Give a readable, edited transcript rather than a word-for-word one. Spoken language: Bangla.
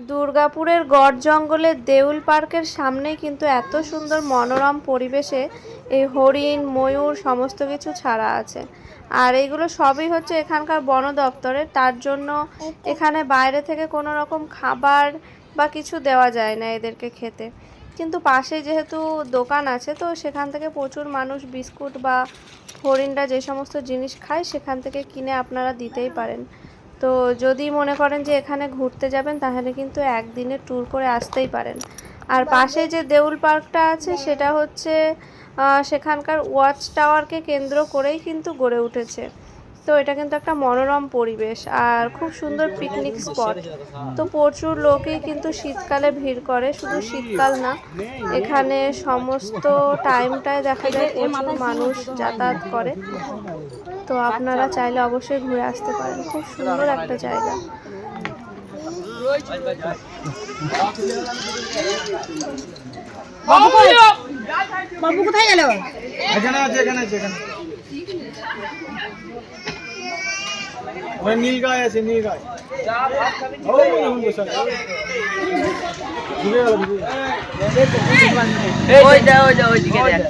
দুর্গাপুরের গড় জঙ্গলের দেউল পার্কের সামনেই কিন্তু এত সুন্দর মনোরম পরিবেশে এই হরিণ ময়ূর সমস্ত কিছু ছাড়া আছে। আর এইগুলো সবই হচ্ছে এখানকার বন দপ্তরের, তার জন্য এখানে বাইরে থেকে কোনো রকম খাবার বা কিছু দেওয়া যায় না এদেরকে খেতে। কিন্তু পাশে যেহেতু দোকান আছে, তো সেখান থেকে প্রচুর মানুষ বিস্কুট বা হরিণরা যে সমস্ত জিনিস খায় সেখান থেকে কিনে আপনারা দিতেই পারেন। তো যদি মনে করেন যে এখানে ঘুরতে যাবেন তাহলে কিন্তু একদিনের ট্যুর করে আসতেই পারেন। আর পাশে যে দেউল পার্কটা আছে সেটা হচ্ছে সেখানকার ওয়াচ টাওয়ারকে কেন্দ্র করেই কিন্তু গড়ে উঠেছে। তো এটা কিন্তু একটা মনোরম পরিবেশ আর খুব সুন্দর পিকনিক স্পট। তো প্রচুর লোকই কিন্তু শীতকালে ভিড় করে, শুধু শীতকাল না, এখানে সমস্ত টাইমটায় দেখা যায় প্রচুর মানুষ যাতায়াত করে। তো আপনারা চাইলে অবশ্যই ঘুরে আসতে পারেন, খুব সুন্দর একটা জায়গা। বাবু কোথায় গেল? এখানে আছে, এখানে আছে, এখানে ওই নীল গায় আছে, নীল গায়। ওই যা ওই দিকে দেখ।